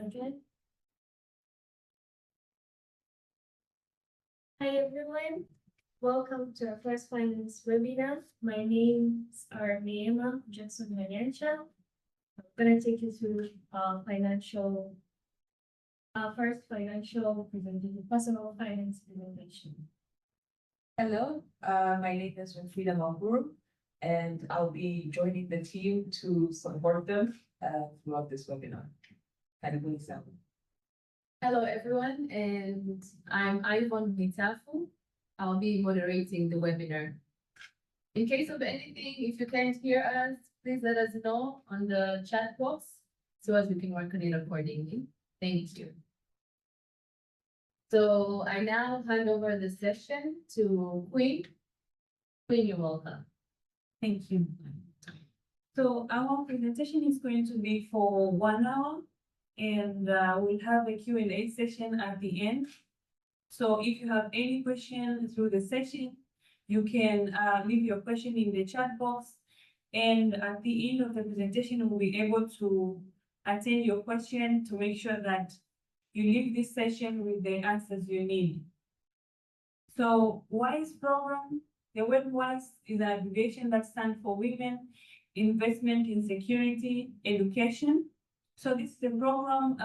Okay. Hi everyone, welcome to our first finance webinar. My names are Neema Jackson Financial. I'm gonna take you through first financial presentation, personal finance presentation. Hello, my name is Finanace, and I'll be joining the team to support them throughout this webinar. Had a good example. Hello, everyone, and I'm Ivan Mitafu. I'll be moderating the webinar. In case of anything, if you can't hear us, please let us know on the chat box so as we can work on it accordingly. Thank you. So I now hand over the session to Queen. Queen, you're welcome. Thank you. So our presentation is going to be for 1 hour, and we'll have a Q&A session at the end. So if you have any question through the session, you can leave your question in the chat box, and at the end of the presentation, we'll be able to attend your question to make sure that you leave this session with the answers you need. So WISE program, the word WISE is an abbreviation that stands for Women, Investment in Security, Education. So this is a program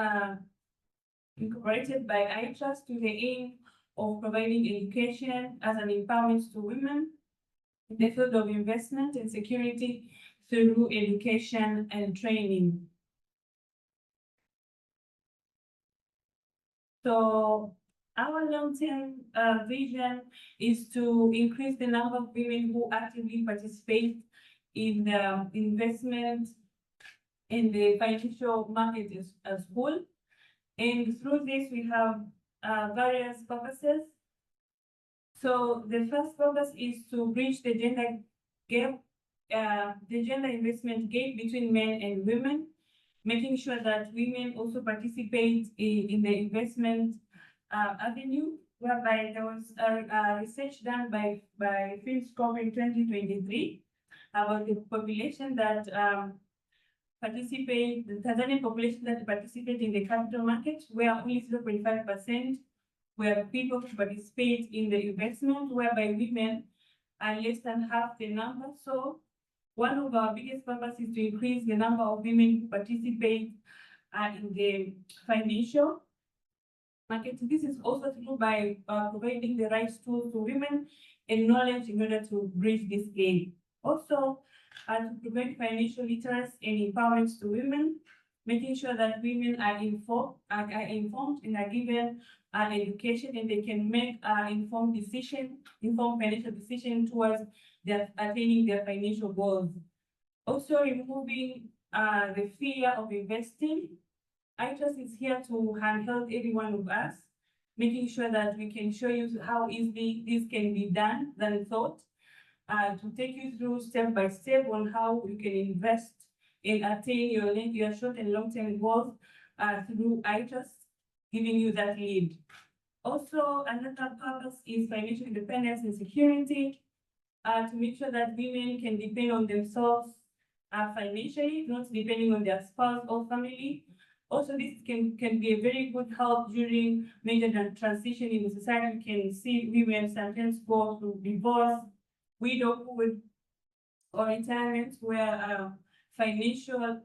incorporated by iTrust with the aim of providing education as an empowerment to women in the field of investment and security through education and training. So our long-term vision is to increase the number of women who actively participate in the investment in the financial market as whole. And through this, we have various purposes. So the first purpose is to bridge the gender gap, the gender investment gap between men and women, making sure that women also participate in the investment avenue, whereby there was a research done by Finanace in 2023 about the population that participate, the Tanzanian population that participate in the capital market, where only 0.5% were people who participate in the investment, whereby women are less than half the number. So one of our biggest purposes is to increase the number of women who participate in the financial market. This is also through by providing the right tools to women and knowledge in order to bridge this gap. Also, to prevent financial literacy and empowerment to women, making sure that women are informed and are given education, and they can make informed financial decision towards attaining their financial goals. Also, removing the fear of investing. iTrust is here to handhold every one of us, making sure that we can show you how easily this can be done than thought, to take you through step by step on how you can invest and attain your short and long-term goals through iTrust, giving you that lead. Also, another purpose is financial independence and security, to make sure that women can depend on themselves financially, not depending on their spouse or family. Also, this can be a very good help during major transition in the society. We can see women sometimes go through divorce, widowhood, or retirement, where financial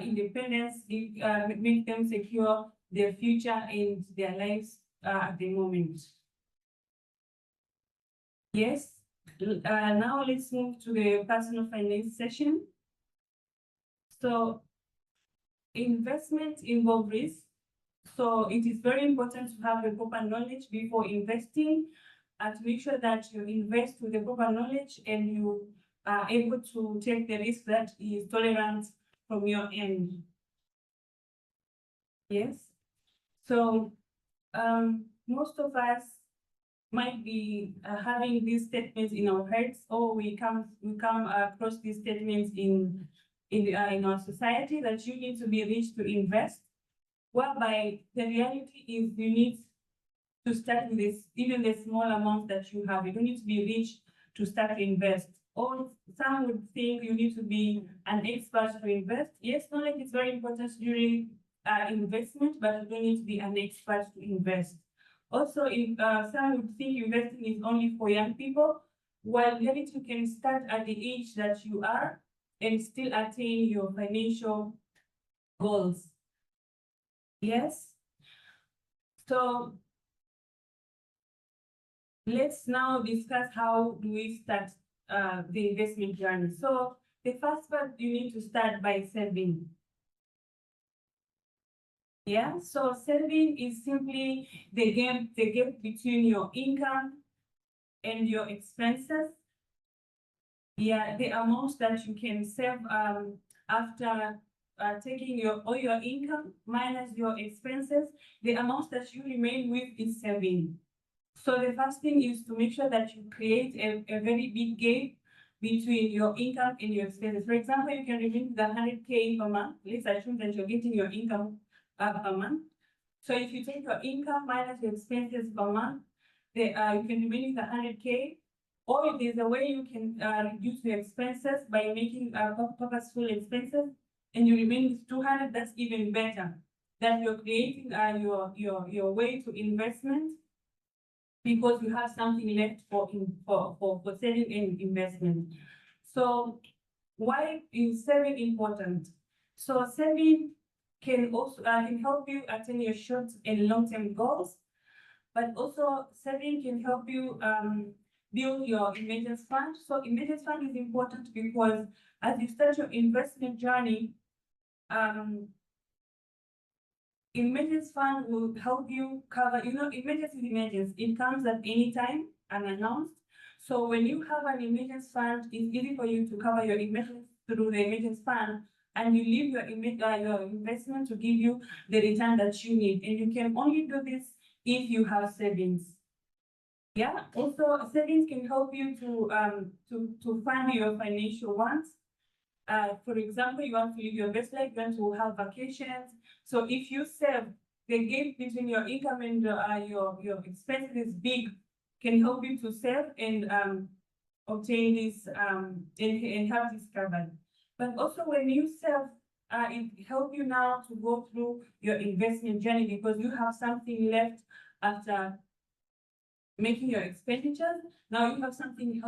independence make them secure their future and their lives at the moment. Yes. Now let's move to the personal finance session. So investment involves risk. So it is very important to have the proper knowledge before investing, and to make sure that you invest with the proper knowledge and you are able to take the risk that is tolerant from your end. Yes. So most of us might be having these statements in our heads, or we come across these statements in our society that you need to be rich to invest, whereby the reality is you need to start with this, even the small amount that you have. You don't need to be rich to start to invest. Or some would think you need to be an expert to invest. Yes, knowledge is very important during investment, but you don't need to be an expert to invest. Also, some would think investing is only for young people, while reality you can start at the age that you are and still attain your financial goals. Yes. So let's now discuss how do we start the investment journey. So the first part, you need to start by saving. Yeah, so saving is simply the gap between your income and your expenses. Yeah, the amount that you can save after taking all your income minus your expenses, the amount that you remain with is saving. So the first thing is to make sure that you create a very big gap between your income and your expenses. For example, you can remain the 100K per month. Let's assume that you're getting your income per month. So if you take your income minus your expenses per month, you can remain with 100K. Or if there's a way you can reduce your expenses by making purposeful expenses, and you remain with 200, that's even better. That you're creating your way to investment, because you have something left for saving and investment. So why is saving important? So saving can also can help you attain your short and long-term goals, but also saving can help you build your emergency fund. So emergency fund is important because as you start your investment journey, emergency fund will help you cover, emergency is emergency. It comes at any time, unannounced. So when you have an emergency fund, it's easy for you to cover your emergency through the emergency fund, and you leave your investment to give you the return that you need. And you can only do this if you have savings. Yeah. Also, savings can help you to fund your financial wants. For example, you want to live your best life, you want to have vacations. So if you save, the gap between your income and your expenses is big, can help you to save and obtain this and have this covered. But also when you save, it helps you now to go through your investment journey, because you have something left after making your expenditures. Now you have something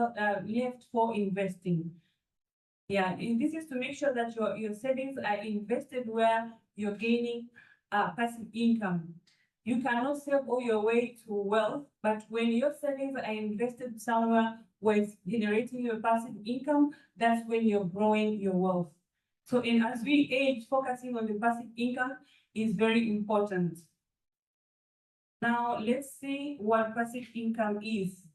left for investing. Yeah, and this is to make sure that your savings are invested where you're gaining passive income. You cannot save all your way to wealth, but when your savings are invested somewhere where it's generating your passive income, that's when you're growing your wealth. So, and as we age, focusing on the passive income is very important. Now, let's see what passive income is.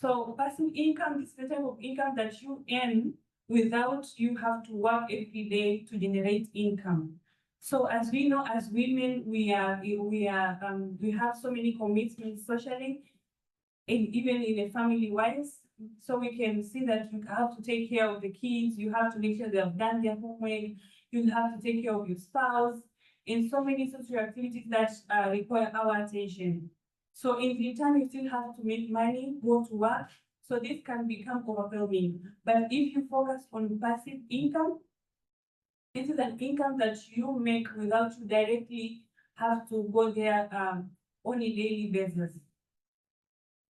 So passive income is the type of income that you earn without you have to work every day to generate income. So as we know, as women, we have so many commitments socially, and even in a family wise. So we can see that you have to take care of the kids, you have to make sure they have done their homework, you have to take care of your spouse, and so many social activities that require our attention. So in return, you still have to make money, go to work. So this can become overwhelming. But if you focus on passive income, this is an income that you make without you directly have to go there on a daily basis.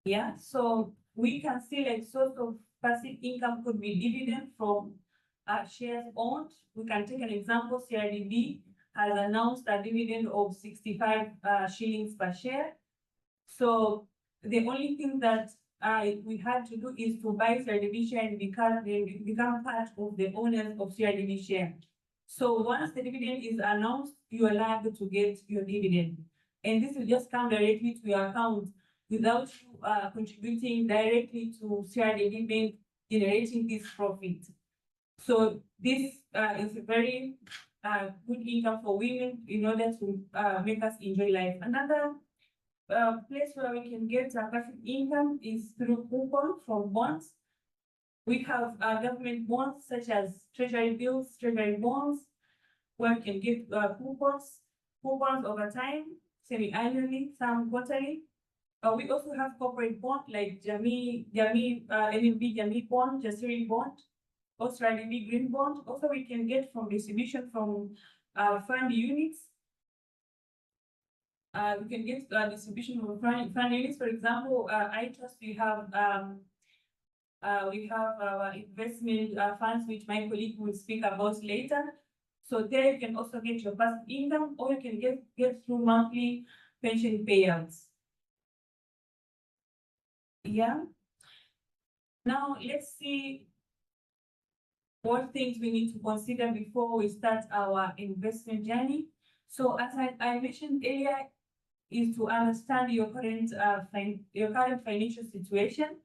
Yeah, so we can see like source of passive income could be dividend from shares owned. We can take an example, CRDB has announced a dividend of 65 shillings per share. So the only thing that we had to do is to buy CRDB share and become part of the owners of CRDB share. So once the dividend is announced, you are liable to get your dividend. And this will just come directly to your account without you contributing directly to CRDB Bank generating this profit. So this is a very good income for women in order to make us enjoy life. Another place where we can get passive income is through coupon from bonds. We have government bonds such as treasury bills, treasury bonds, where we can get coupons over time, semi-annually, some quarterly. We also have corporate bond like NMB Jamii bond, Jasiri bond, Australia Green bond. Also, we can get from distribution from fund units. You can get distribution of fund units. For example, iTrust, we have our investment funds, which my colleague will speak about later. So there you can also get your passive income, or you can get through monthly pension payouts. Yeah. Now let's see what things we need to consider before we start our investment journey. So as I mentioned earlier, is to understand your current financial situation.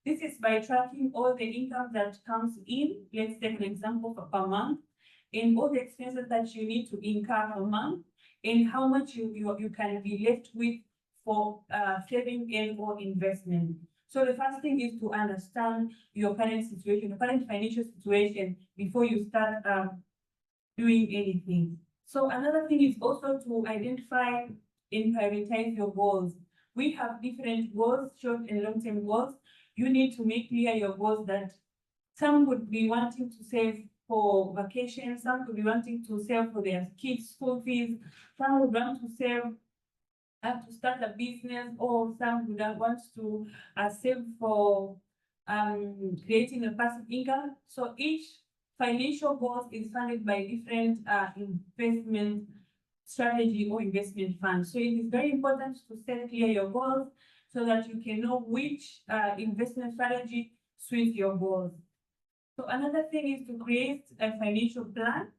This is by tracking all the income that comes in. Let's take an example for per month, and all the expenses that you need to incur per month, and how much you can be left with for saving and or investment. So the first thing is to understand your current situation, your current financial situation before you start doing anything. So another thing is also to identify and prioritize your goals. We have different goals, short and long-term goals. You need to make clear your goals that some would be wanting to save for vacation, some could be wanting to save for their kids' school fees, some would want to save to start a business, or some would want to save for creating a passive income. So each financial goal is funded by different investment strategy or investment fund. So it is very important to set clear your goals so that you can know which investment strategy suits your goals. So another thing is to create a financial plan.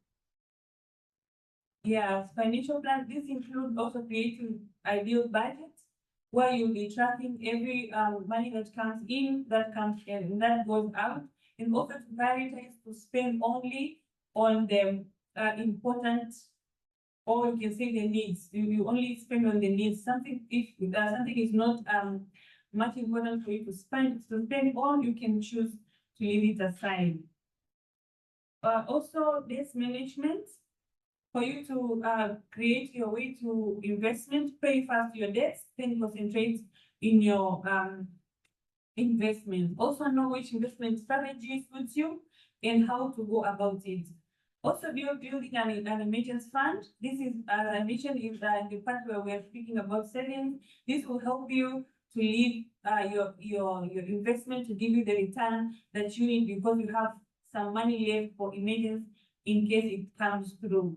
Yes, financial plan. This includes also creating ideal budgets where you'll be tracking every money that comes in, that comes in, and that goes out, and also to prioritize to spend only on the important, or you can say the needs. You only spend on the needs. Something if something is not much important for you to spend on, you can choose to leave it aside. Also, debt management. For you to create your way to investment, pay first your debts, then concentrate in your investment. Also know which investment strategy suits you and how to go about it. Also building an emergency fund. This is, as I mentioned, is the part where we are speaking about savings. This will help you to leave your investment to give you the return that you need, because you have some money left for emergency in case it comes through.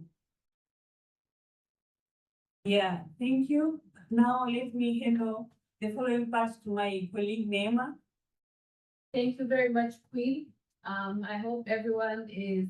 Yeah, thank you. Now let me handle the following part to my colleague Neema. Thank you very much, Queen. I hope everyone is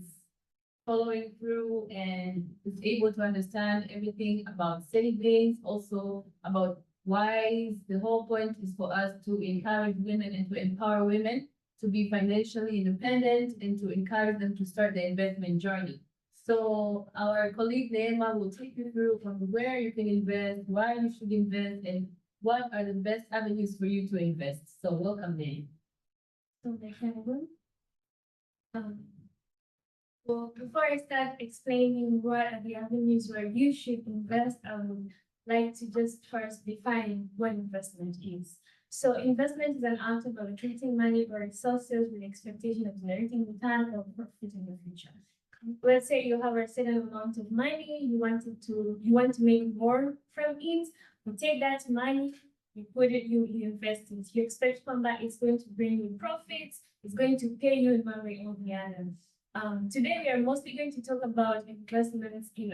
following through and is able to understand everything about savings, also about why the whole point is for us to encourage women and to empower women to be financially independent and to encourage them to start the investment journey. So our colleague Neema will take you through from where you can invest, why you should invest, and what are the best avenues for you to invest. So welcome, Neema. So well, before I start explaining what are the avenues where you should invest, I would like to just first define what investment is. So investment is an act of allocating money or resources with the expectation of generating return or profit in the future. Let's say you have a certain amount of money, you want to make more from it. You take that money, you put it, you invest it. You expect from that it's going to bring you profits, it's going to pay you in one way or the other. Today we are mostly going to talk about investments in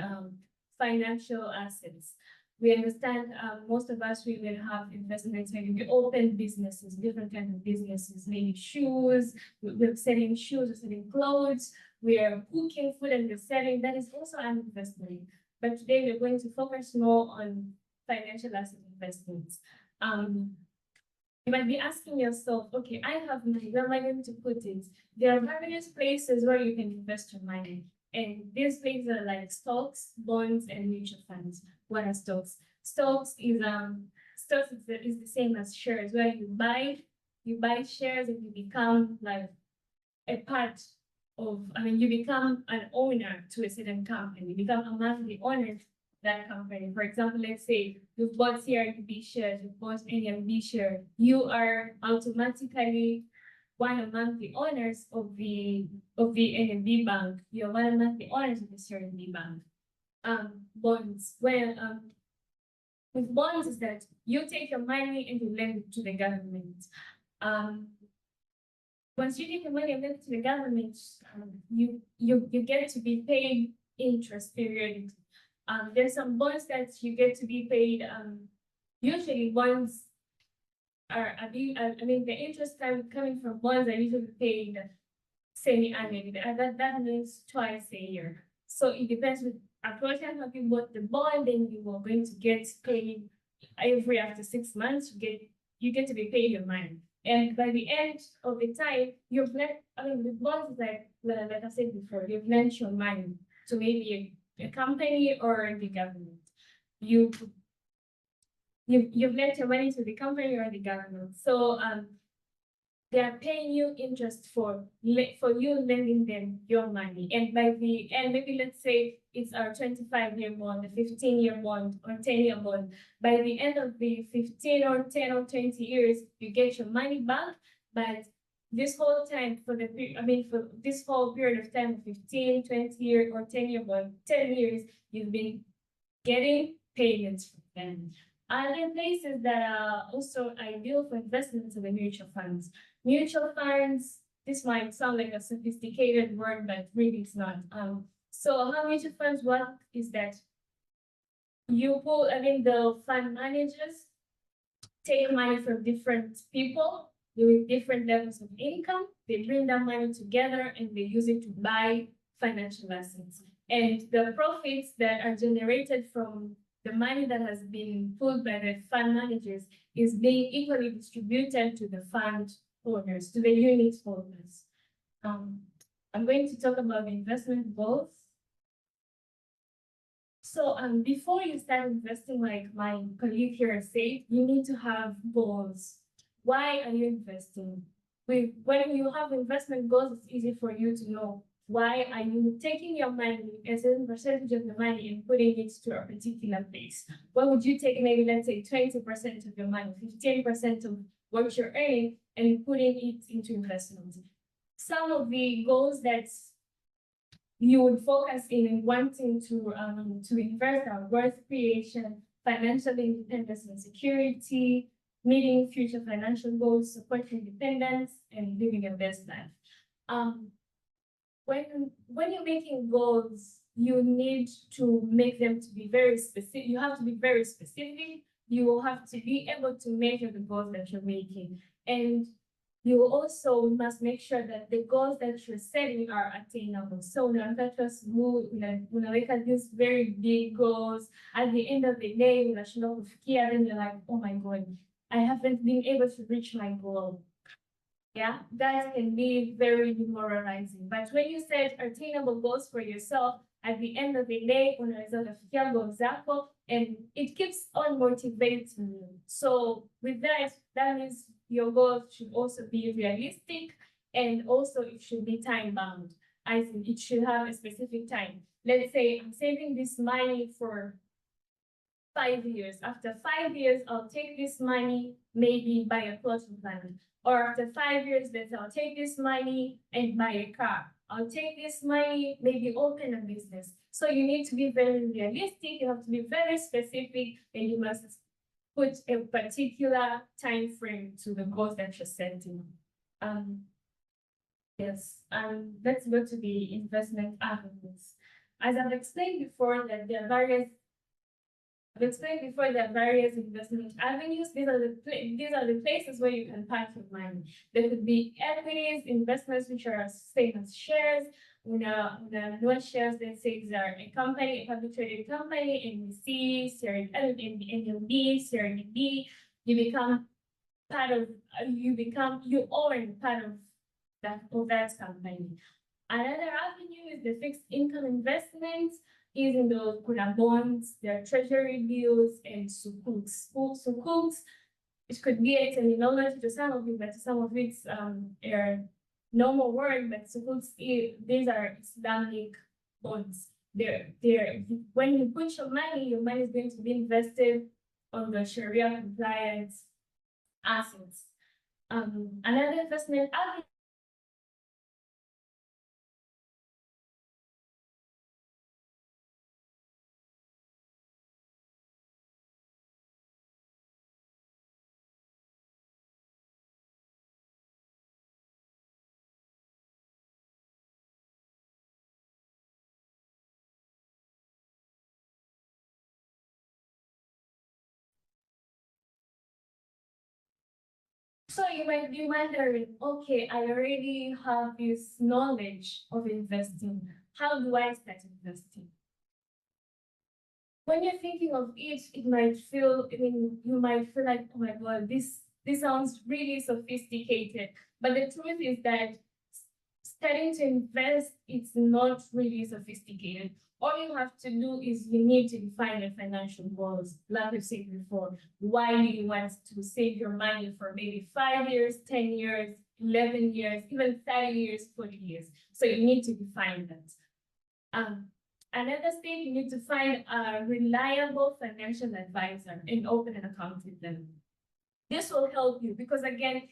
financial assets. We understand most of us we will have investments when we open businesses, different kinds of businesses, maybe shoes, we're selling shoes, we're selling clothes, we are cooking food and we're selling. That is also an investment. But today we're going to focus more on financial asset investments. You might be asking yourself, okay, I have money, where am I going to put it? There are various places where you can invest your money. And these places are like stocks, bonds, and mutual funds. What are stocks? Stocks is the same as shares, where you buy shares and you become like a part of, you become an owner to a certain company. You become a monthly owner of that company. For example, let's say you've bought CRDB shares, you've bought NMB share, you are automatically one of monthly owners of the NMB bank. You're one of monthly owners of the CRDB bank. bonds, where with bonds is that you take your money and you lend it to the government. Once you take the money and lend it to the government, you get to be paid interest periodically. There's some bonds that you get to be paid. Usually bonds are, I mean, the interest coming from bonds are usually paid semi-annually. That means twice a year. So it depends with at what time have you bought the bond, then you are going to get paid every after 6 months. You get to be paid your money. And by the end of the time, you've lent, I mean, with bonds, like I said before, you've lent your money to maybe a company or the government. You've lent your money to the company or the government. So they are paying you interest for you lending them your money. And by the end, maybe let's say it's our 25-year bond, a 15-year bond, or 10-year bond. By the end of the 15 or 10 or 20 years, you get your money back. But this whole time for this whole period of time, 15, 20 year or 10-year bond, 10 years, you've been getting payments from them. Other places that are also ideal for investments are the mutual funds. Mutual funds, this might sound like a sophisticated word, but really it's not. So how mutual funds work is that the fund managers take money from different people with different levels of income. They bring that money together and they use it to buy financial assets. And the profits that are generated from the money that has been pulled by the fund managers is being equally distributed to the fund owners, to the unit holders. I'm going to talk about the investment goals. So before you start investing, like my colleague here said, you need to have goals. Why are you investing? When you have investment goals, it's easy for you to know why are you taking your money, a certain percentage of the money, and putting it to a particular place. Why would you take maybe, let's say, 20% of your money, 15% of what you're earning, and putting it into investments? Some of the goals that you would focus in wanting to invest are wealth creation, financial independence and security, meeting future financial goals, supporting independence, and living your best life. When you're making goals, you need to make them to be very specific. You have to be very specific. You will have to be able to measure the goals that you're making. And you also must make sure that the goals that you're setting are attainable. So unaweka these very big goals. At the end of the day, unashindwa kufikia, then you're like, oh my God, I haven't been able to reach my goal. Yeah, that can be very demoralizing. But when you set attainable goals for yourself, at the end of the day, unaweza kufikia goals zako, and it keeps on motivating you. So with that means your goals should also be realistic, and also it should be time bound. I think it should have a specific time. Let's say I'm saving this money for 5 years. After 5 years, I'll take this money, maybe buy a plot of land. Or after 5 years, then I'll take this money and buy a car. I'll take this money, maybe open a business. So you need to be very realistic. You have to be very specific, and you must put a particular time frame to the goals that you're setting. Yes, let's go to the investment avenues. As I've explained before, that there are various investment avenues. These are the places where you can park your money. There could be equities, investments which are same as shares. Unanunua shares, let's say these are a company, a public traded company, NBC, NLB, CRDB. You own part of that company. Another avenue is the fixed income investments. Is in those bonds, their treasury bills, and sukuks. Sukuks, it could be a terminology to some of you, but to some of it's a normal word, but sukuks, these are Islamic bonds. When you put your money is going to be invested on the Sharia compliant assets. Another investment avenue So you might be wondering, okay, I already have this knowledge of investing. How do I start investing? When you're thinking of it, it might feel, I mean, you might feel like, oh my God, this sounds really sophisticated. But the truth is that starting to invest, it's not really sophisticated. All you have to do is you need to define your financial goals. Like we said before, why do you want to save your money for maybe 5 years, 10 years, 11 years, even 30 years, 40 years? So you need to define that. Another step, you need to find a reliable financial advisor and open an account with them. This will help you because again,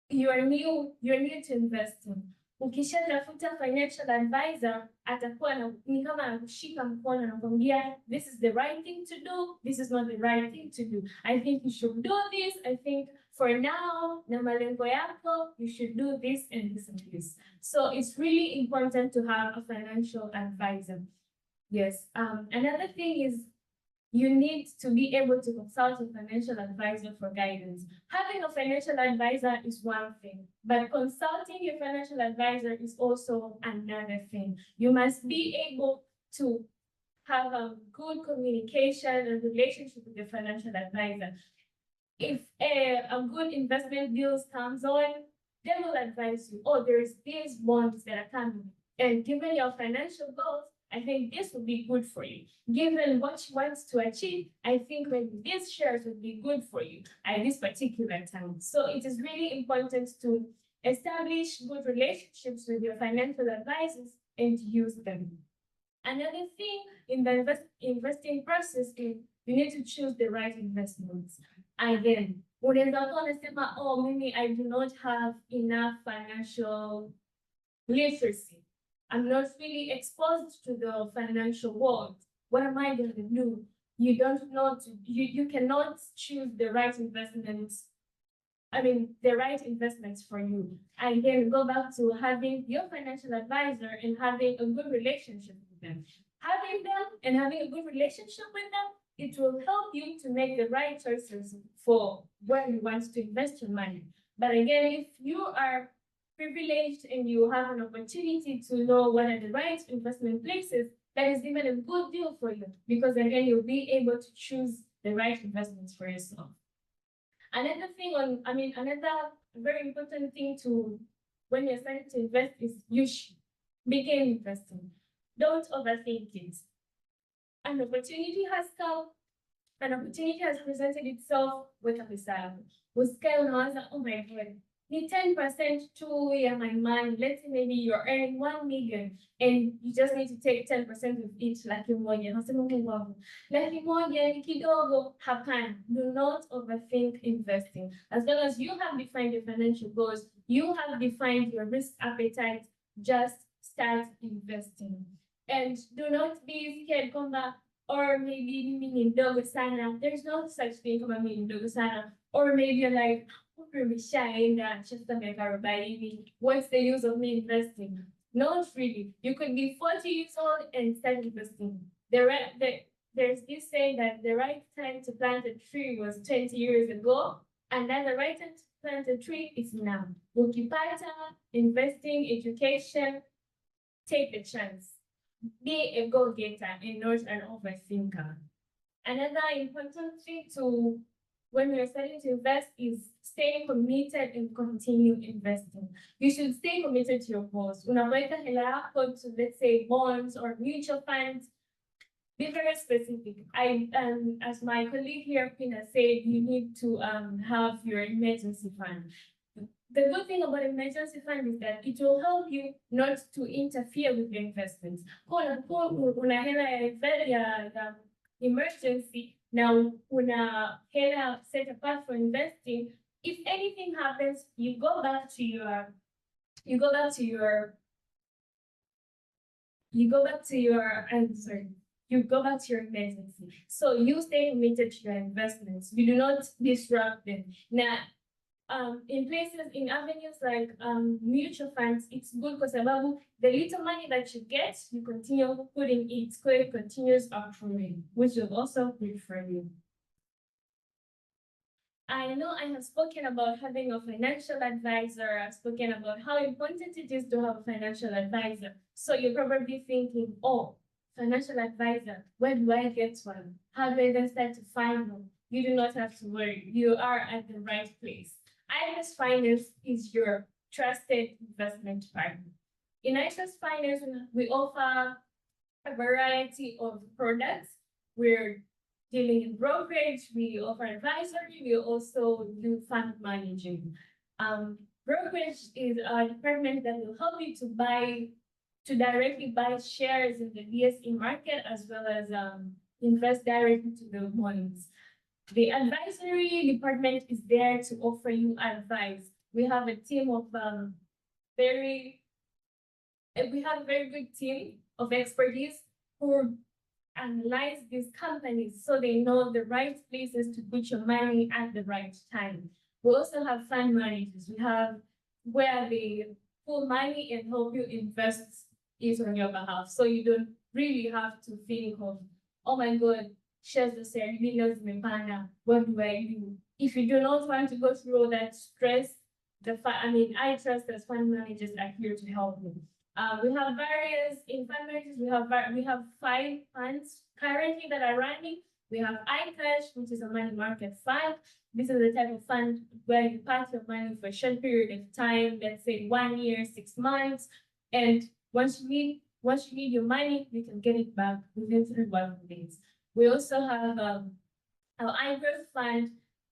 you're new to investing. Ukishatafuta financial advisor, atakuwa ni kama anakushika mkono anakwambia, this is the right thing to do, this is not the right thing to do. I think you should do this. I think for now, na malengo yako, you should do this and this and this. So it's really important to have a financial advisor. Yes. Another thing is you need to be able to consult a financial advisor for guidance. Having a financial advisor is one thing, but consulting your financial advisor is also another thing. You must be able to have a good communication and relationship with your financial advisor. If a good investment deal comes on, they will advise you, oh, there's these bonds that are coming. And given your financial goals, I think this would be good for you. Given what you want to achieve, I think maybe these shares would be good for you at this particular time. So it is really important to establish good relationships with your financial advisors and use them. Another thing in the investing process is you need to choose the right investments. Again, unaweza kuwa unasema, oh, mimi I do not have enough financial literacy. I'm not really exposed to the financial world. What am I going to do? You don't know you cannot choose the right investments. I mean, the right investments for you. And then go back to having your financial advisor and having a good relationship with them. Having them and having a good relationship with them, it will help you to make the right choices for where you want to invest your money. But again, if you are privileged and you have an opportunity to know what are the right investment places, that is even a good deal for you because again, you'll be able to choose the right investments for yourself. Another thing another very important thing to when you're starting to invest is you should begin investing. Don't overthink it. An opportunity has come, an opportunity has presented itself with a desire. Usikae unawaza, oh my God, need 10% to my money. Let's say maybe you're earning 1 million and you just need to take 10% of each laki moja. Nasema Mungu wangu, laki moja ni kidogo. Hapana. Do not overthink investing. As long as you have defined your financial goals, you have defined your risk appetite, just start investing. And do not be scared kwamba or maybe mimi ni mdogo sana. There's no such thing kama mimi ni mdogo sana. Or maybe you're like, what's the use of me investing? Not really. You could be 40 years old and start investing. There's this saying that the right time to plant a tree was 20 years ago, and then the right time to plant a tree is now. Ukipata, investing, education, take the chance. Be a go-getter and not an overthinker. Another important thing to when you're starting to invest is staying committed and continue investing. You should stay committed to your goals. Unaweka hela yako to, let's say, bonds or mutual funds. Be very specific. As my colleague here, Pina, said, you need to have your emergency fund. The good thing about emergency fund is that it will help you not to interfere with your investments. Una hela ya emergency. Now, una hela set apart for investing. If anything happens, you go back to your emergency. So you stay committed to your investments. You do not disrupt them. Now, in places, in avenues like mutual funds, it's good because the little money that you get, you continue putting it, so it continues accruing, which will also be for you. I know I have spoken about having a financial advisor. I've spoken about how important it is to have a financial advisor. So you're probably thinking, oh, financial advisor, where do I get one? How do I then start to find one? You do not have to worry. You are at the right place. iTrust Finance is your trusted investment partner. In iTrust Finance, we offer a variety of products. We're dealing in brokerage, we offer advisory, we also do fund managing. Brokerage is a department that will help you to directly buy shares in the BSE market as well as invest directly to the bonds. The advisory department is there to offer you advice. We have a team of we have a very good team of expertise who analyze these companies so they know the right places to put your money at the right time. We also have fund managers. We have where they pull money and help you invest it on your behalf. So you don't really have to think of, oh my God, shares the share, millions in what do I do? If you do not want to go through all that stress, iTrust as fund managers are here to help you. We have various in fund managers. We have 5 funds currently that are running. We have iCash, which is a money market fund. This is the type of fund where you park your money for a short period of time, let's say 1 year, 6 months, and once you need your money, you can get it back within 3 working days. We also have our iGrowth fund.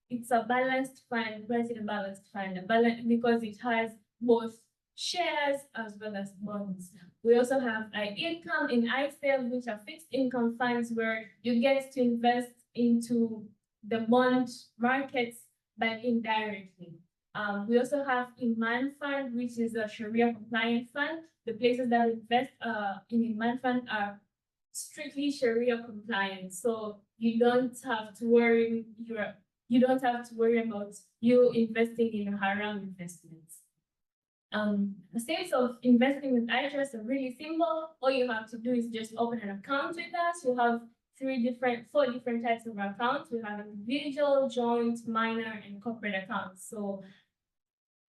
It's a balanced fund. Why is it a balanced fund? Because it has both shares as well as bonds. We also have income in iSale, which are fixed income funds where you get to invest into the bond markets, but indirectly. We also have Iman Fund, which is a Sharia compliant fund. The places that invest in Iman Fund are strictly Sharia compliant, so you don't have to worry about you investing in haram investments. The steps of investing with iTrust are really simple. All you have to do is just open an account with us. You have 4 different types of accounts. We have individual, joint, minor, and corporate accounts. So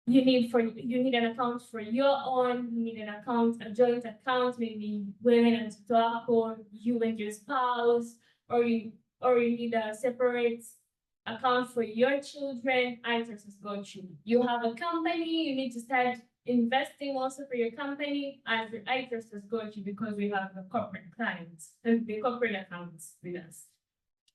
you need an account for your own, you need a joint account, maybe women and tobacco, you and your spouse, or you need a separate account for your children. iTrust has got you. You have a company, you need to start investing also for your company, and iTrust has got you because we have the corporate clients and the corporate accounts with us.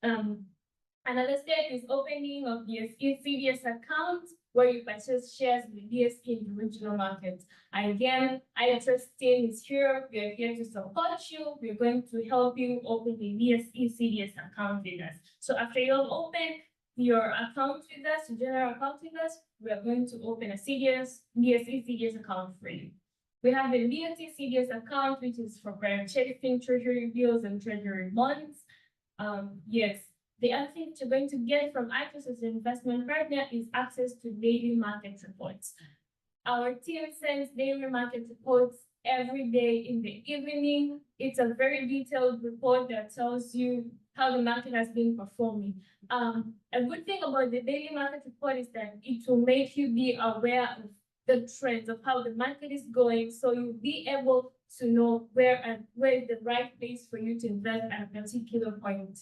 Another step is opening of the CDS account where you purchase shares in the BSE in the regional market. Again, iTrust team is here. We are here to support you. We're going to help you open the BSE CDS account with us. So after you have opened your account with us, your general account with us, we are going to open a BSE CDS account for you. We have the BSE CDS account, which is for purchasing treasury bills and treasury bonds. Yes. The other thing that you're going to get from iTrust as an investment partner is access to daily market reports. Our team sends daily market reports every day in the evening. It's a very detailed report that tells you how the market has been performing. A good thing about the daily market report is that it will make you be aware of the trends of how the market is going, so you'll be able to know where is the right place for you to invest at a particular point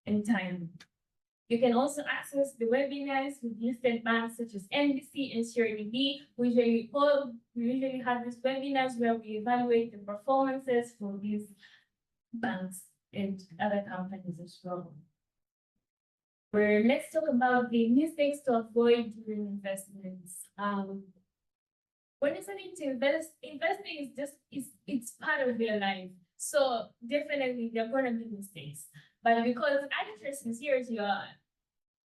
in time. You can also access the webinars with listed banks such as NBC and CRDB. We usually have these webinars where we evaluate the performances for these banks and other companies as well. Let's talk about the mistakes to avoid during investments. When you're starting to invest, investing it's part of your life. So definitely there are going to be mistakes. But because iTrust is here as your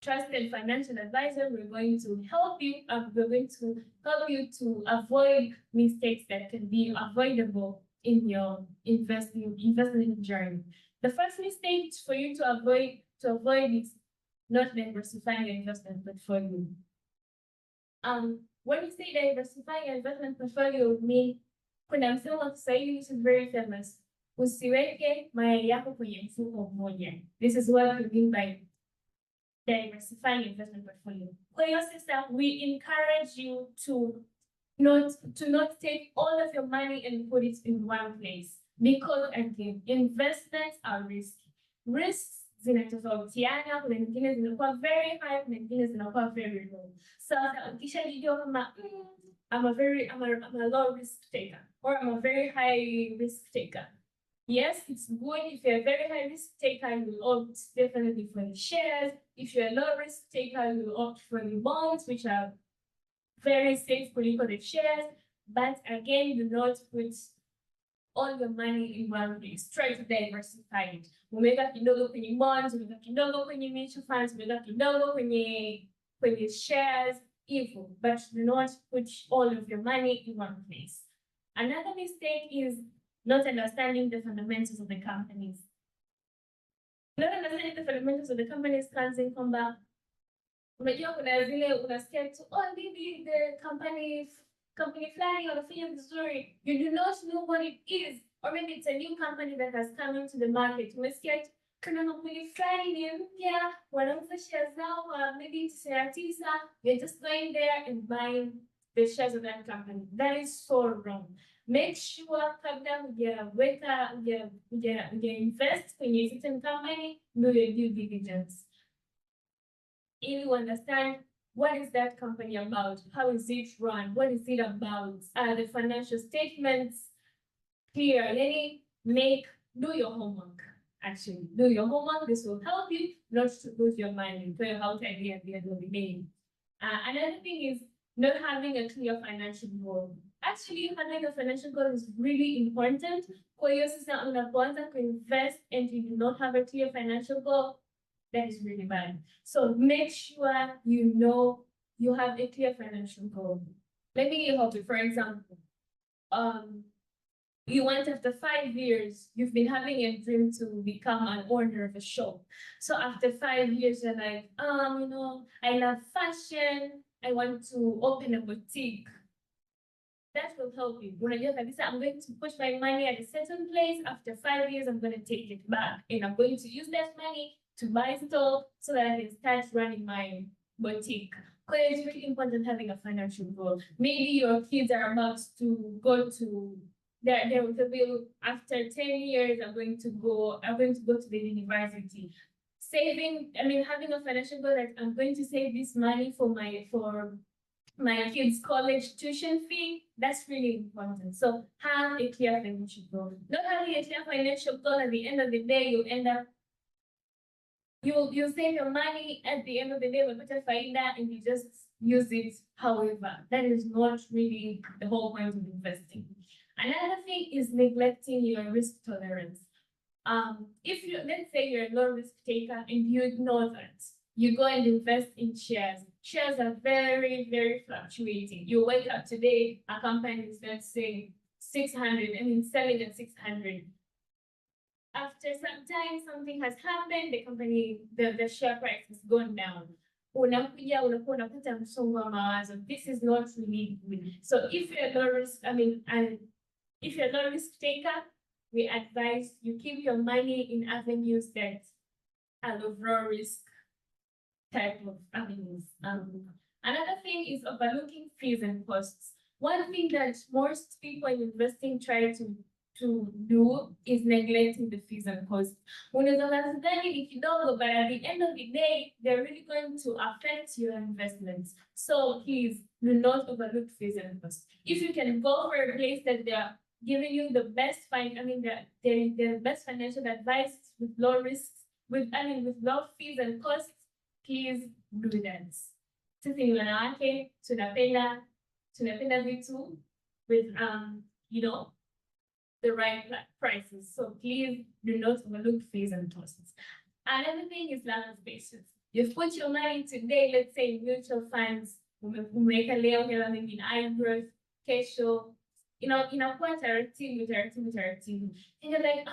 trusted financial advisor, we're going to help you. We're going to help you to avoid mistakes that can be avoidable in your investment journey. The first mistake for you to avoid is not diversifying your investment portfolio. When you say diversifying your investment portfolio, kuna msemo wa Kiswahili which is very famous. Usiweke mayai yako kwenye mfuko mmoja. This is what we mean by diversifying investment portfolio. For your sister, we encourage you to not take all of your money and put it in one place, because again, investments are risky. Risks zinatofautiana, kuna nyingine zinakuwa very high, kuna nyingine zinakuwa very low. Sasa ukishajijua kama I'm a low risk taker, or I'm a very high risk taker. Yes, it's good if you're a very high risk taker, you will opt definitely for the shares. If you're a low risk taker, you will opt for the bonds, which are very safe for the shares. But again, do not put all your money in one place. Try to diversify it. Umeweka kidogo kwenye bonds, umeweka kidogo kwenye mutual funds, umeweka kidogo kwenye shares, hivyo. But do not put all of your money in one place. Another mistake is not understanding the fundamentals of the companies. Not understanding the fundamentals of the companies comes in kwamba unajua kuna zile unasikia tu, maybe the company fulani wanafanya vizuri. You do not know what it is, or maybe it's a new company that has come into the market. Umesikia kuna kampuni fulani ni mpya, wanauza shares zao maybe 99. You're just going there and buying the shares of that company. That is so wrong. Make sure kabla uja invest kwenye certain company, do your due diligence. If you understand what is that company about, how is it run, what is it about, are the financial statements clear? Do your homework. Actually, do your homework. This will help you not to lose your money. So how to idea at the end of the day. Another thing is not having a clear financial goal. Actually, having a financial goal is really important. For your sister on the bonds to invest and you do not have a clear financial goal, that is really bad. So make sure you know you have a clear financial goal. Let me help you. For example, you want after 5 years, you've been having a dream to become an owner of a shop. So after 5 years, you're like, I love fashion. I want to open a boutique. That will help you. I'm going to put my money at a certain place. After 5 years, I'm going to take it back. And I'm going to use that money to buy stuff so that I can start running my boutique. Because it's really important having a financial goal. Maybe your kids are about to go to after 10 years, I'm going to go to the university. Having a financial goal that I'm going to save this money for my kids' college tuition fee, that's really important. So have a clear financial goal. Not having a clear financial goal, at the end of the day, you'll end up, you'll save your money at the end of the day with better faida, and you just use it. However, that is not really the whole point of investing. Another thing is neglecting your risk tolerance. Let's say you're a low risk taker and you ignore that, you go and invest in shares. Shares are very, very fluctuating. You wake up today, a company is, let's say, 600, selling at 600. After some time, something has happened, the company, the share price has gone down. This is not really good. So if you're low risk, if you're a low risk taker, we advise you keep your money in avenues that are low risk type of avenues. Another thing is overlooking fees and costs. One thing that most people in investing try to do is neglecting the fees and costs. But at the end of the day, they're really going to affect your investments. So please do not overlook fees and costs. If you can go for a place that they're giving you the best the best financial advice with low risks, with low fees and costs, please do that. Sisi ni wanawake, tunapenda vitu with the right prices. So please do not overlook fees and costs. Another thing is lack of patience. You've put your money today, let's say in mutual funds, umeweka leo hela maybe in iTrust, kesho, inakuwa taratibu. And you're like,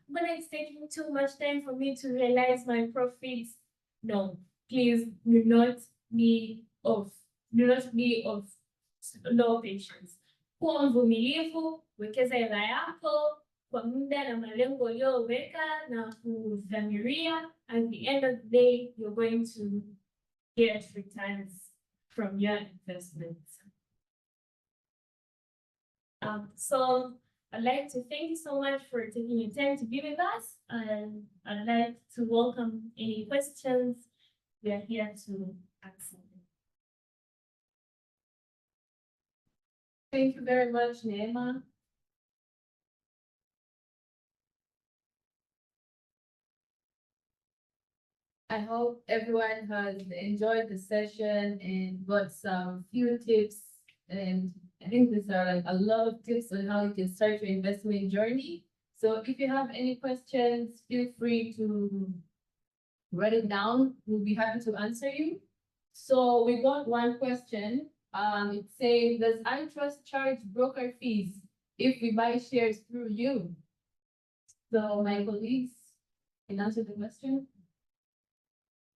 when it's taking too much time for me to realize my profits. No, please do not be of low patience. Kuwa mvumilivu, wekeza hela yako, kwa muda na malengo uliyoweka na kudhamiria. At the end of the day, you're going to get returns from your investments. So I'd like to thank you so much for taking your time to be with us, and I'd like to welcome any questions. We are here to answer them. Thank you very much, Neema. I hope everyone has enjoyed the session and got some few tips. And I think these are like a lot of tips on how you can start your investment journey. So if you have any questions, feel free to write it down. We'll be happy to answer you. So we got one question. It says, does iTrust charge broker fees if we buy shares through you? So my colleagues can answer the question.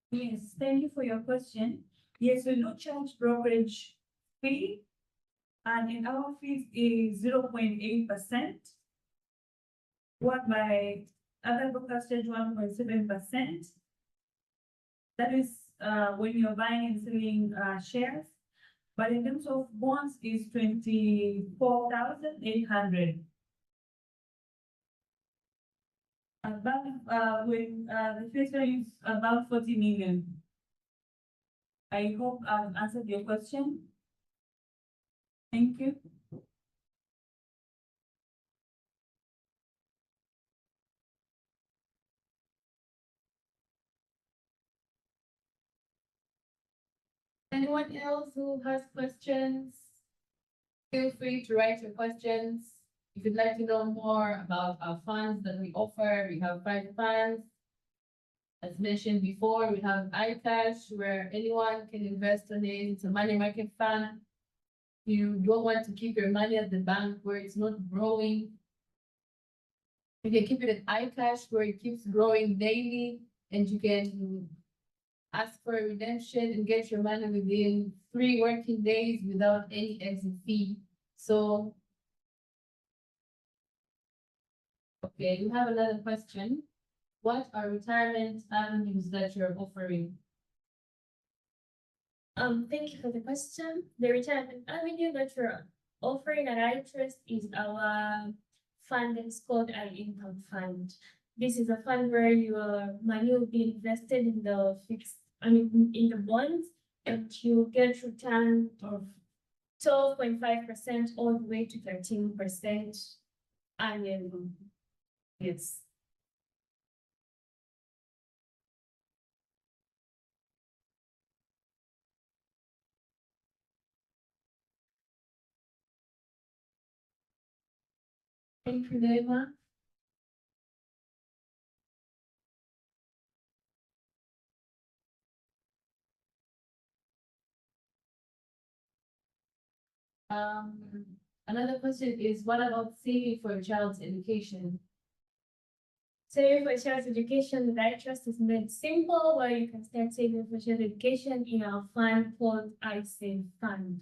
Yes, thank you for your question. Yes, we do charge brokerage fee, and in our fees is 0.8%. Whereby other brokers charge 1.7%. That is when you're buying and selling shares. But in terms of bonds is 24,800. Above when the face value is about 40 million. I hope I've answered your question. Thank you. Anyone else who has questions? Feel free to write your questions. If you'd like to know more about our funds that we offer, we have 5 funds. As mentioned before, we have iCash where anyone can invest on it. It's a money market fund. You don't want to keep your money at the bank where it's not growing. You can keep it at iCash where it keeps growing daily, and you can ask for a redemption and get your money within 3 working days without any exit fee. So, okay, we have another question. What are retirement avenues that you're offering? Thank you for the question. The retirement avenue that we're offering at iTrust is our fund that's called our income fund. This is a fund where your money will be invested in the in the bonds, and you get return of 12.5% all the way to 13% annually. Yes. Thank you, Neema. Another question is, what about saving for a child's education? Saving for child's education with iTrust is made simple, where you can start saving for child education in our fund called iSave Fund.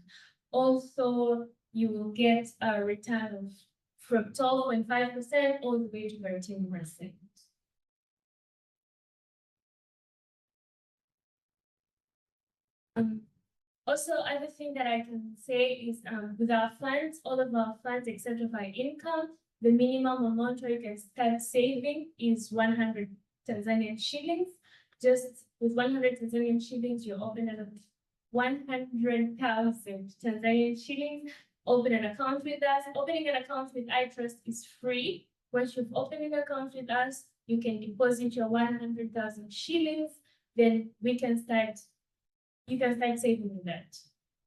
Also, you will get a return of from 12.5% all the way to 13%. Also, other thing that I can say is with our funds, all of our funds except of our income, the minimum amount where you can start saving is 100 Tanzanian shillings. Just with 100 Tanzanian shillings, you open at 100,000 Tanzanian shillings. Open an account with us. Opening an account with iTrust is free. Once you've opened an account with us, you can deposit your 100,000 shillings. Then we can start. You can start saving with that.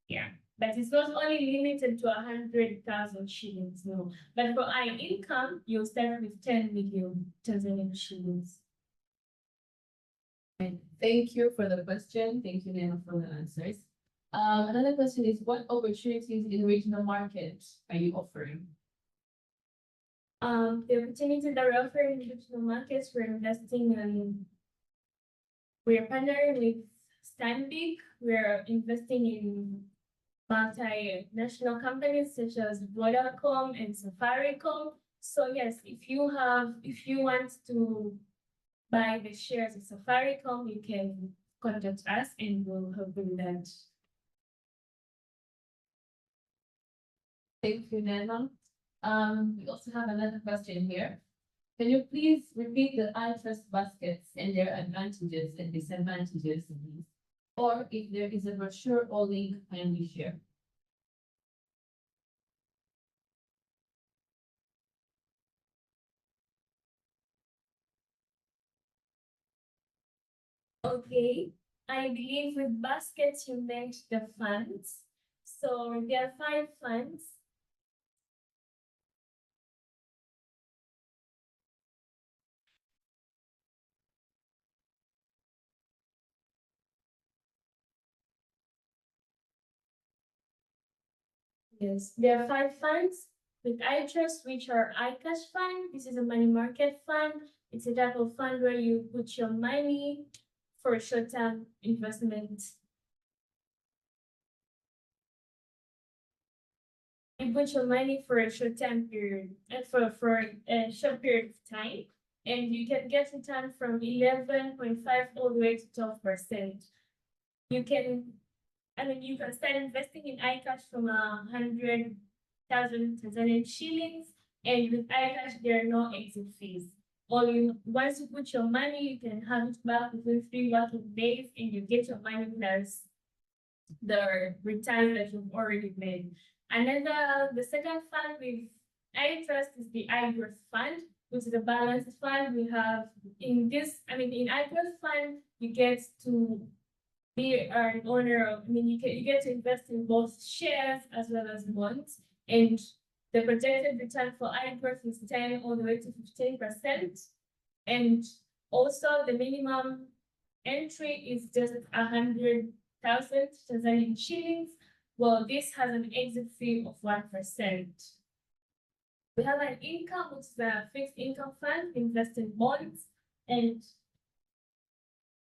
Yeah. But it's not only limited to 100,000 shillings, no. But for our income, you'll start with 10 million Tanzanian shillings. Thank you for the question. Thank you, Neema, for the answers. Another question is, what opportunities in regional markets are you offering? The opportunities that we're offering in regional markets, we're investing in, we're partnering with Stanbic, we're investing in multinational companies such as Vodacom and Safaricom. So yes, if you want to buy the shares of Safaricom, you can contact us and we'll help you with that. Thank you, Nema. We also have another question here. Can you please repeat the iTrust baskets and their advantages and disadvantages, please? Or if there is a brochure or link, kindly share. Okay, I believe with baskets you meant the funds. So there are 5 funds. Yes, there are 5 funds with iTrust, which are iCash fund. This is a money market fund. It's a type of fund where you put your money for a short-term investment. You put your money for a short-term period, for a short period of time, and you can get return from 11.5 all the way to 12%. You can you can start investing in iCash from 100,000 Tanzanian shillings, and with iCash there are no exit fees. Once you put your money, you can have it back within 3 working days, and you get your money plus the return that you've already made. And then the second fund with iTrust is the iGrowth Fund, which is a balanced fund. We have in iGrowth Fund, you get to be an owner of, you get to invest in both shares as well as bonds. And the projected return for iGrowth is 10 all the way to 15%. And also the minimum entry is just 100,000 Tanzanian shillings. Well, this has an exit fee of 1%. We have an income, which is a fixed income fund, invest in bonds. And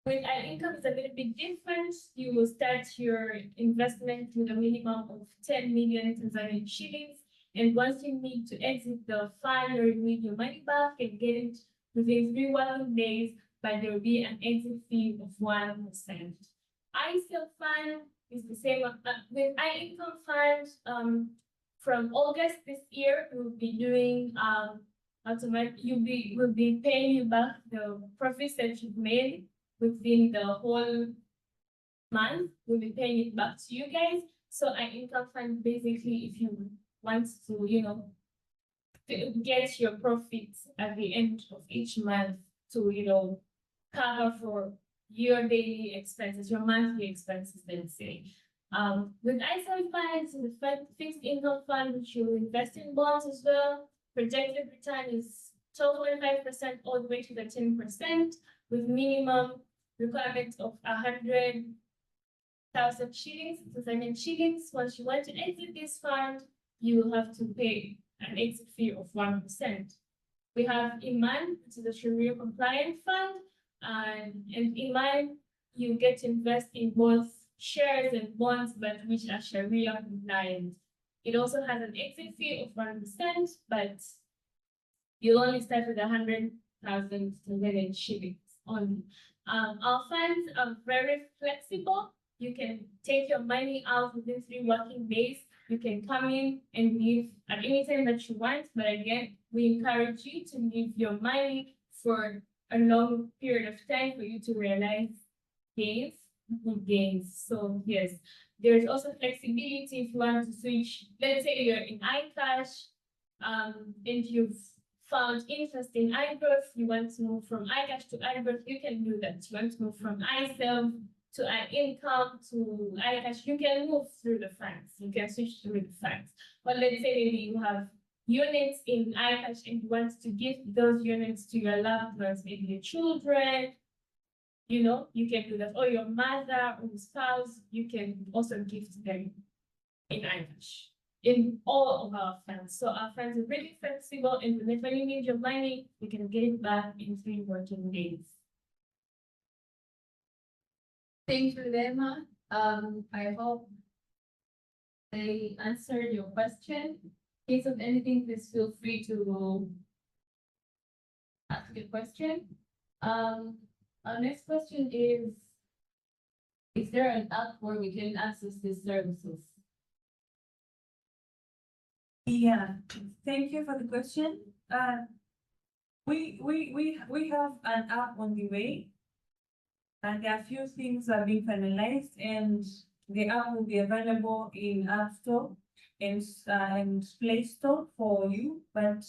with an income, it's a little bit different. You will start your investment with a minimum of 10 million Tanzanian shillings. And once you need to exit the fund or you need your money back and get it within 3 working days, but there will be an exit fee of 1%. iSell fund is the same with iIncome fund. From August this year, we'll be doing we'll be paying you back the profits that you've made within the whole month. We'll be paying it back to you guys. So iIncome fund, basically, if you want to, get your profits at the end of each month to, cover for your daily expenses, your monthly expenses, let's say. With iSell funds, the fixed income fund, which you invest in bonds as well, projected return is 12.5% all the way to the 10%, with minimum requirement of 100,000 shillings, Tanzanian shillings. Once you want to exit this fund, you will have to pay an exit fee of 1%. We have Iman, which is a Sharia compliant fund, and in Iman, you get to invest in both shares and bonds, but which are Sharia compliant. It also has an exit fee of 1%, but you only start with 100,000 Tanzanian shillings only. Our funds are very flexible. You can take your money out within 3 working days. You can come in and leave at any time that you want. But again, we encourage you to leave your money for a long period of time for you to realize gains, good gains. So yes, there's also flexibility if you want to switch. Let's say you're in iCash, and you've found interest in iGrowth, you want to move from iCash to iGrowth, you can do that. You want to move from iSell to iIncome to iCash, you can move through the funds. You can switch through the funds. But let's say maybe you have units in iCash and you want to give those units to your loved ones, maybe your children, you can do that. Or your mother or spouse, you can also give to them in iCash. In all of our funds. So our funds are really flexible, and whenever you need your money, you can get it back in 3 working days. Thank you, Lema. I hope they answered your question. In case of anything, please feel free to ask a question. Our next question is there an app where we can access these services? Yeah, thank you for the question. We have an app on the way. And there are a few things are being finalized, and the app will be available in App Store and Play Store for you, but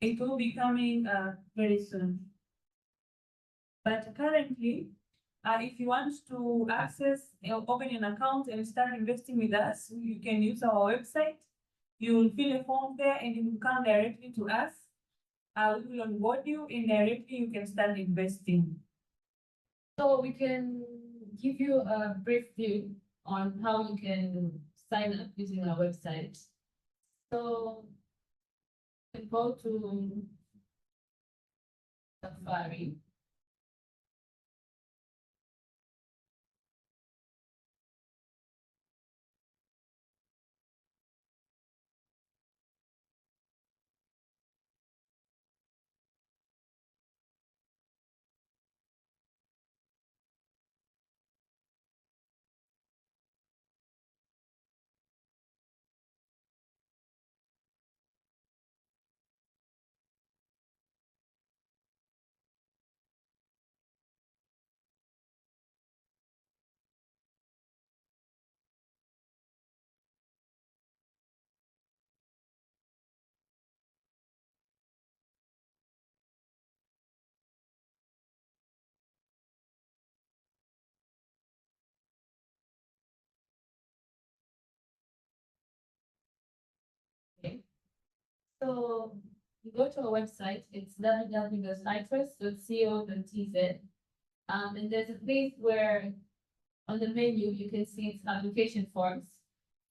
it will be coming very soon. But currently, if you want to access or open an account and start investing with us, you can use our website. You will fill a form there and you will come directly to us. We will onboard you and directly you can start investing. So we can give you a brief view on how you can sign up using our website. So you go to Safari. Okay. So you go to our website, it's www.itrust.co.tz. And there's a place where on the menu you can see it's application forms.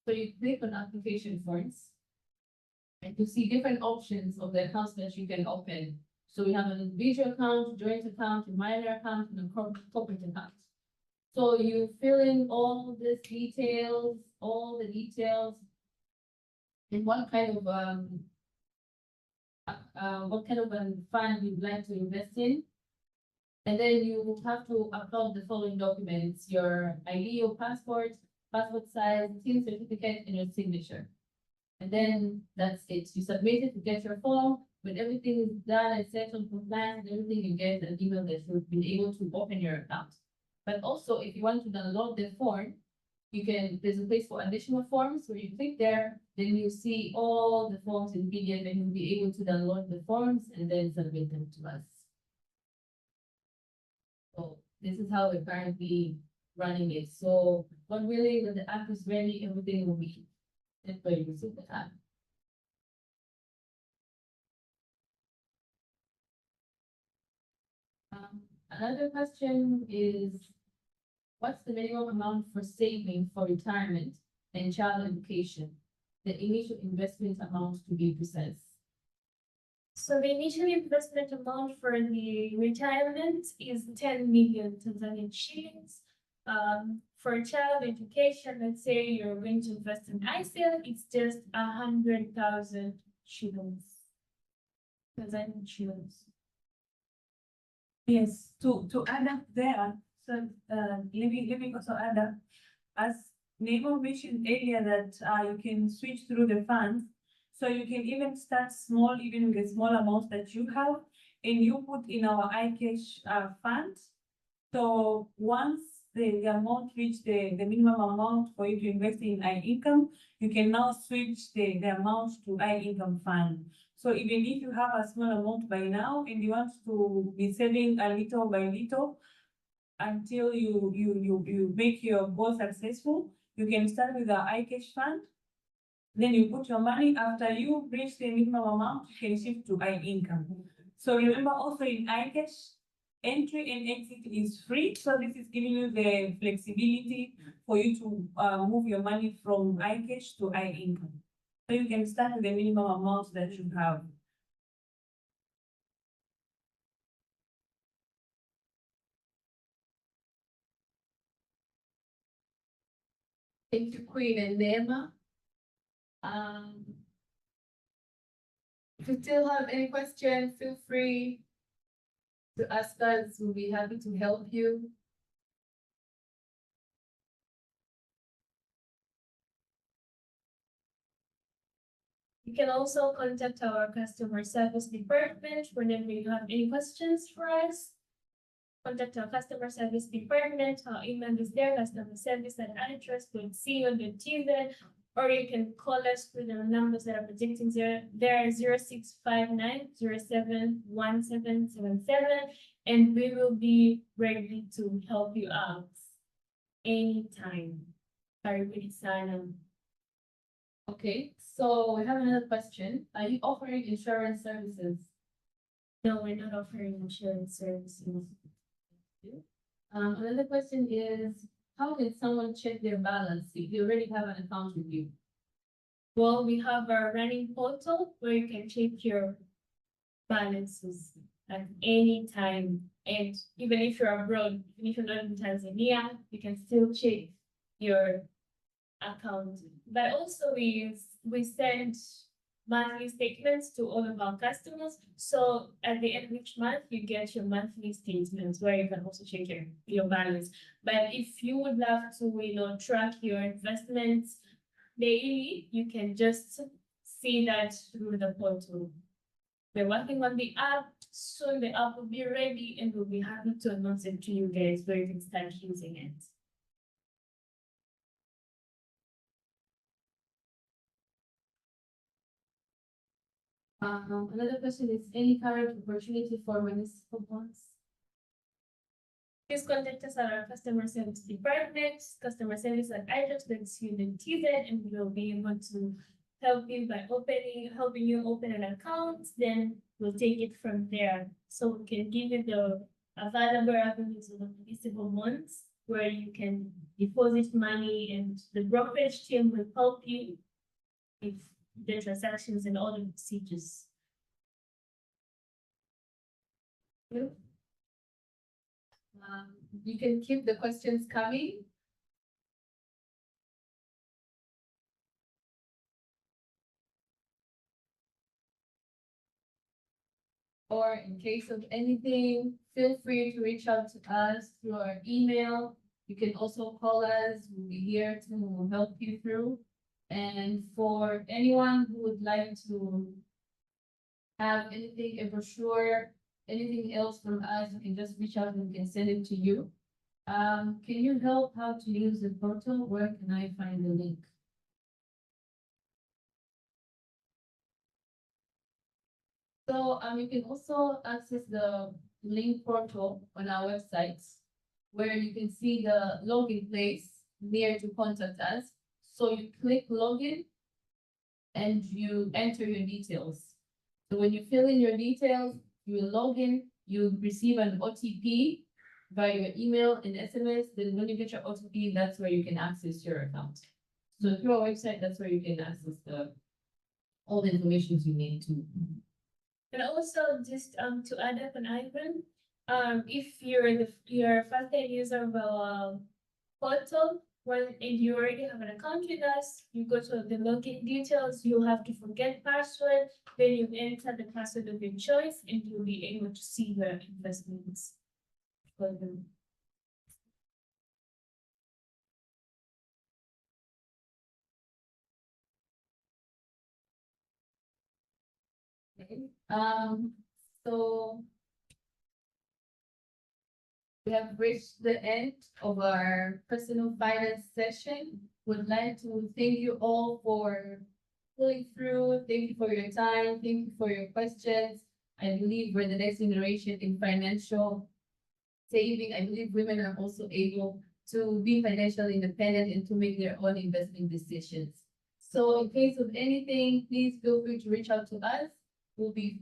So you click on application forms and you see different options of the accounts that you can open. So we have an individual account, joint account, a minor account, and a corporate account. So you fill in all the details, and what kind of fund you'd like to invest in. And then you have to upload the following documents: your ID, your passport size, TIN certificate, and your signature. And then that's it. You submit it, you get your form. When everything is done and settled, compliant, and everything, you get an email that you've been able to open your account. But also, if you want to download the form, there's a place for additional forms where you click there, then you see all the forms in PDF and you'll be able to download the forms and then submit them to us. So this is how we're currently running it. So when really when the app is ready, everything will be set for you to the app. Another question is, what's the minimum amount for saving for retirement and child education? The initial investment amount to be precise. So the initial investment amount for the retirement is 10 million Tanzanian shillings. For child education, let's say you're going to invest in ISIL, it's just 100,000 shillings. Tanzanian shillings. Yes, to add up there, so let me also add up, as Nebo mentioned earlier that you can switch through the funds. So you can even start small, even with the small amounts that you have, and you put in our iCash fund. So once the amount reach the minimum amount for you to invest in iIncome, you can now switch the amount to iIncome fund. So even if you have a small amount by now and you want to be saving a little by little until you make your goal successful, you can start with the iCash fund. Then you put your money. After you reach the minimum amount, you can shift to iIncome. So remember also in iCash, entry and exit is free. So this is giving you the flexibility for you to move your money from iCash to iIncome. So you can start with the minimum amount that you have. Thank you, Queen and Nema. If you still have any questions, feel free to ask us. We'll be happy to help you. You can also contact our customer service department whenever you have any questions for us. Contact our customer service department. Our email is there, customerservice@iTrust.co.tz, or you can call us through the numbers that are projecting there 0659071777, and we will be ready to help you out anytime. Karibuni sana. Okay, so we have another question. Are you offering insurance services? No, we're not offering insurance services. Another question is, how can someone check their balance if they already have an account with you? Well, we have our running portal where you can check your balances at any time. And even if you're abroad, even if you're not in Tanzania, you can still check your account. But also we send monthly statements to all of our customers. So at the end of each month, you get your monthly statements where you can also check your balance. But if you would love to, track your investments daily, you can just see that through the portal. We're working on the app. Soon the app will be ready and we'll be happy to announce it to you guys where you can start using it. Another question is, any current opportunity for municipal bonds? Please contact us at our customer service department, customer service at iTrust.co.tz, and we will be able to help you by helping you open an account. Then we'll take it from there. So we can give you the available avenues of municipal bonds where you can deposit money, and the brokerage team will help you with the transactions and all the procedures. You can keep the questions coming. Or in case of anything, feel free to reach out to us through our email. You can also call us. We'll be here to help you through. And for anyone who would like to have anything, a brochure, anything else from us, you can just reach out and we can send it to you. Can you help how to use the portal? Where can I find the link? So you can also access the link portal on our website, where you can see the login place near to contact us. So you click login and you enter your details. So when you fill in your details, you will log in, you receive an OTP via your email and SMS. Then when you get your OTP, that's where you can access your account. So through our website, that's where you can access all the information you need to. And also just to add up on Ivan, if you're a first-time user of our portal, and you already have an account with us, you go to the login details, you'll have to forget password, then you enter the password of your choice, and you'll be able to see your investments for them. Okay. So we have reached the end of our personal finance session. Would like to thank you all for pulling through. Thank you for your time. Thank you for your questions. I believe we're the next generation in financial saving. I believe women are also able to be financially independent and to make their own investment decisions. So in case of anything, please feel free to reach out to us. We'll be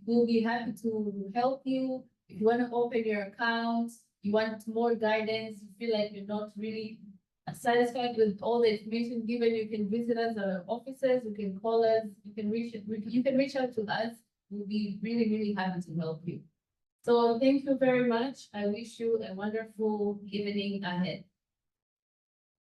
happy to help you. If you want to open your accounts, you want more guidance, you feel like you're not really satisfied with all the information given, you can visit us at our offices, you can call us, you can reach out to us. We'll be really, really happy to help you. So thank you very much. I wish you a wonderful evening ahead.